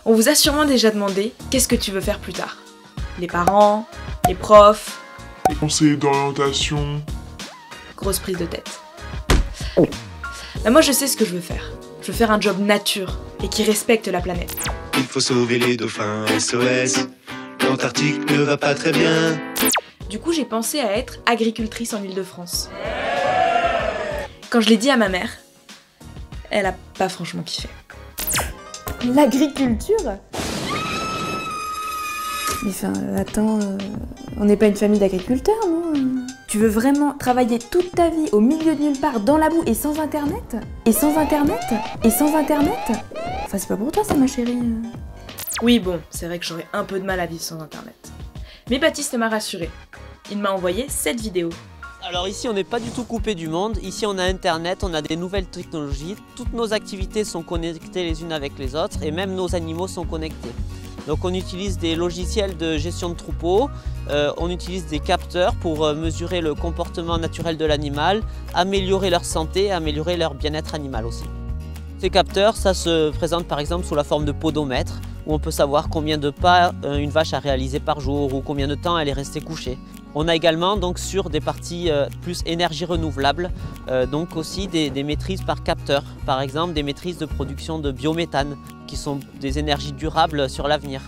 On vous a sûrement déjà demandé qu'est-ce que tu veux faire plus tard. Les parents, les profs, les conseillers d'orientation. Grosse prise de tête. Bah moi je sais ce que je veux faire. Je veux faire un job nature et qui respecte la planète. Il faut sauver les dauphins, SOS. L'Antarctique ne va pas très bien. Du coup j'ai pensé à être agricultrice en Île-de-France. Quand je l'ai dit à ma mère, elle a pas franchement kiffé. L'agriculture ? Mais enfin, attends, on n'est pas une famille d'agriculteurs, non ? Tu veux vraiment travailler toute ta vie au milieu de nulle part, dans la boue et sans internet ? Et sans internet ? Et sans internet ? Enfin, c'est pas pour toi ça, ma chérie. Oui bon, c'est vrai que j'aurais un peu de mal à vivre sans internet. Mais Baptiste m'a rassurée. Il m'a envoyé cette vidéo. Alors ici on n'est pas du tout coupé du monde, ici on a internet, on a des nouvelles technologies, toutes nos activités sont connectées les unes avec les autres et même nos animaux sont connectés. Donc on utilise des logiciels de gestion de troupeaux, on utilise des capteurs pour mesurer le comportement naturel de l'animal, améliorer leur santé, améliorer leur bien-être animal aussi. Ces capteurs, ça se présente par exemple sous la forme de podomètre, où on peut savoir combien de pas une vache a réalisé par jour ou combien de temps elle est restée couchée. On a également donc sur des parties plus énergie renouvelable, donc aussi des maîtrises par capteur, par exemple des maîtrises de production de biométhane, qui sont des énergies durables sur l'avenir.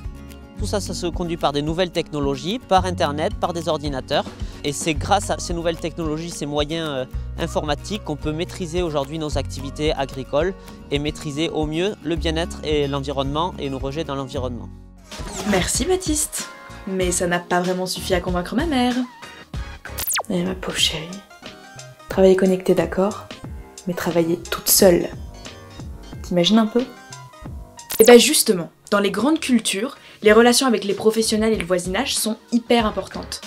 Tout ça, ça se conduit par des nouvelles technologies, par internet, par des ordinateurs. Et c'est grâce à ces nouvelles technologies, ces moyens informatiques qu'on peut maîtriser aujourd'hui nos activités agricoles et maîtriser au mieux le bien-être et l'environnement et nos rejets dans l'environnement. Merci Baptiste. Mais ça n'a pas vraiment suffi à convaincre ma mère. Eh ma pauvre chérie. Travailler connecté d'accord, mais travailler toute seule. T'imagines un peu ? Et bah justement, dans les grandes cultures, les relations avec les professionnels et le voisinage sont hyper importantes.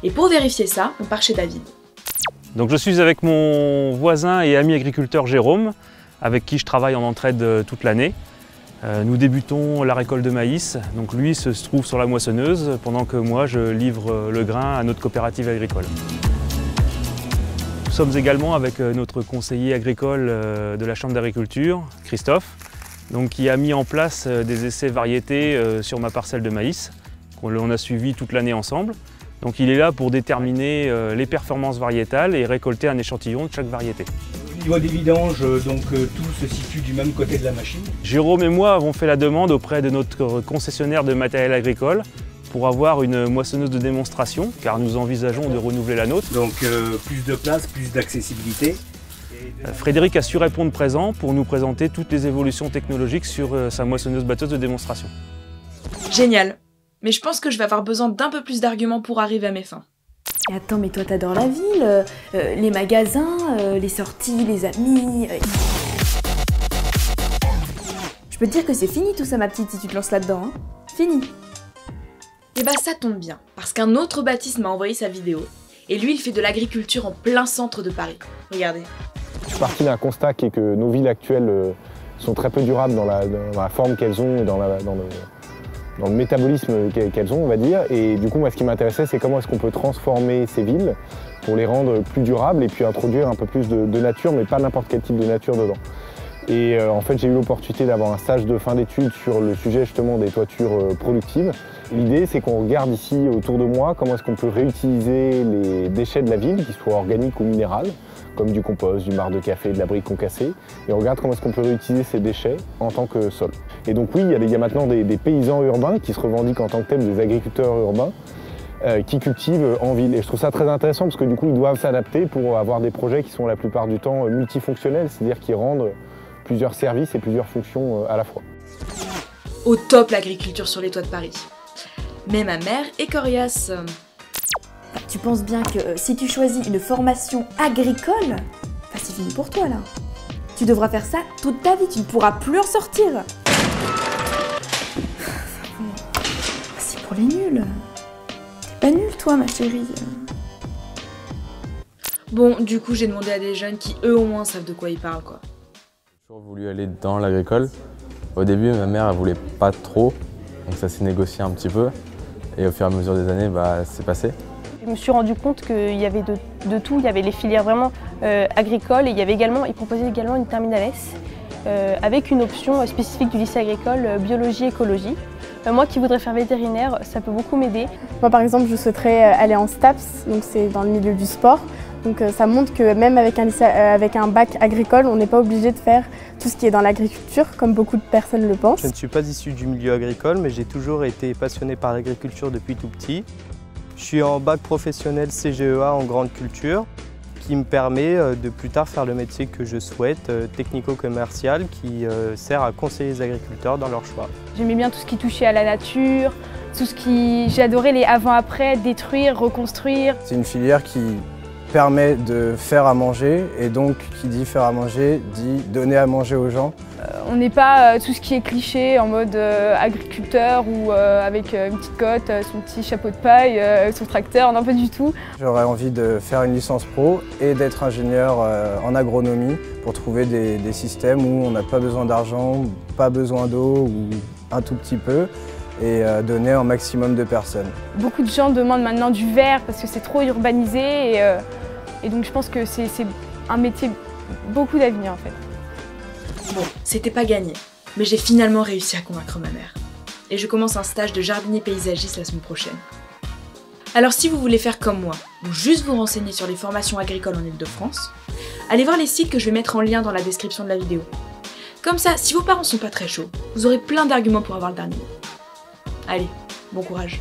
Et pour vérifier ça, on part chez David. Donc je suis avec mon voisin et ami agriculteur Jérôme, avec qui je travaille en entraide toute l'année. Nous débutons la récolte de maïs, donc lui se trouve sur la moissonneuse, pendant que moi je livre le grain à notre coopérative agricole. Nous sommes également avec notre conseiller agricole de la Chambre d'agriculture, Christophe, donc, qui a mis en place des essais variétés sur ma parcelle de maïs, qu'on a suivi toute l'année ensemble. Donc il est là pour déterminer les performances variétales et récolter un échantillon de chaque variété. Au niveau des vidanges, tout se situe du même côté de la machine. Jérôme et moi avons fait la demande auprès de notre concessionnaire de matériel agricole pour avoir une moissonneuse de démonstration, car nous envisageons de renouveler la nôtre. Donc plus de place, plus d'accessibilité. Frédéric a su répondre présent pour nous présenter toutes les évolutions technologiques sur sa moissonneuse batteuse de démonstration. Génial. Mais je pense que je vais avoir besoin d'un peu plus d'arguments pour arriver à mes fins. Attends, mais toi t'adores la ville, les magasins, les sorties, les amis... Je peux te dire que c'est fini tout ça ma petite si tu te lances là-dedans, hein. Fini. Et bah ça tombe bien, parce qu'un autre Baptiste m'a envoyé sa vidéo. Et lui il fait de l'agriculture en plein centre de Paris. Regardez. Je suis parti d'un constat qui est que nos villes actuelles sont très peu durables dans la forme qu'elles ont et dans le métabolisme qu'elles ont, on va dire. Et du coup, moi, ce qui m'intéressait, c'est comment est-ce qu'on peut transformer ces villes pour les rendre plus durables et puis introduire un peu plus de nature, mais pas n'importe quel type de nature dedans. Et en fait, j'ai eu l'opportunité d'avoir un stage de fin d'études sur le sujet justement des toitures productives. L'idée, c'est qu'on regarde ici autour de moi comment est-ce qu'on peut réutiliser les déchets de la ville, qu'ils soient organiques ou minéraux, comme du compost, du marc de café, de la brique concassée, et on regarde comment est-ce qu'on peut réutiliser ces déchets en tant que sol. Et donc oui, il y a maintenant des paysans urbains qui se revendiquent en tant que tels des agriculteurs urbains qui cultivent en ville. Et je trouve ça très intéressant parce que du coup, ils doivent s'adapter pour avoir des projets qui sont la plupart du temps multifonctionnels, c'est-à-dire qui rendent plusieurs services et plusieurs fonctions à la fois. Au top l'agriculture sur les toits de Paris. Mais ma mère est coriace. Tu penses bien que si tu choisis une formation agricole, c'est fini pour toi là. Tu devras faire ça toute ta vie, tu ne pourras plus en sortir. C'est pour les nuls. T'es pas nul toi ma chérie. Bon, du coup j'ai demandé à des jeunes qui eux au moins savent de quoi ils parlent quoi. J'ai toujours voulu aller dans l'agricole. Au début ma mère elle voulait pas trop, donc ça s'est négocié un petit peu. Et au fur et à mesure des années, c'est passé. Je me suis rendu compte qu'il y avait de tout. Il y avait les filières vraiment agricoles et il proposaient également une terminale S. avec une option spécifique du lycée agricole biologie-écologie. Moi qui voudrais faire vétérinaire, ça peut beaucoup m'aider. Moi par exemple, je souhaiterais aller en STAPS, donc c'est dans le milieu du sport. Donc ça montre que même avec un bac agricole, on n'est pas obligé de faire tout ce qui est dans l'agriculture, comme beaucoup de personnes le pensent. Je ne suis pas issu du milieu agricole, mais j'ai toujours été passionné par l'agriculture depuis tout petit. Je suis en bac professionnel CGEA en grande culture, qui me permet de plus tard faire le métier que je souhaite, technico-commercial, qui sert à conseiller les agriculteurs dans leurs choix. J'aimais bien tout ce qui touchait à la nature, j'ai adoré les avant-après, détruire, reconstruire. C'est une filière qui permet de faire à manger, et donc qui dit faire à manger dit donner à manger aux gens. On n'est pas tout ce qui est cliché en mode agriculteur ou avec une petite cotte, son petit chapeau de paille, son tracteur, non pas du tout. J'aurais envie de faire une licence pro et d'être ingénieur en agronomie pour trouver des systèmes où on n'a pas besoin d'argent, pas besoin d'eau ou un tout petit peu, et donner un maximum de personnes. Beaucoup de gens demandent maintenant du vert parce que c'est trop urbanisé et donc je pense que c'est un métier beaucoup d'avenir en fait. Bon, c'était pas gagné, mais j'ai finalement réussi à convaincre ma mère. Et je commence un stage de jardinier paysagiste la semaine prochaine. Alors si vous voulez faire comme moi, ou juste vous renseigner sur les formations agricoles en Ile-de-France, allez voir les sites que je vais mettre en lien dans la description de la vidéo. Comme ça, si vos parents sont pas très chauds, vous aurez plein d'arguments pour avoir le dernier mot. Allez, bon courage.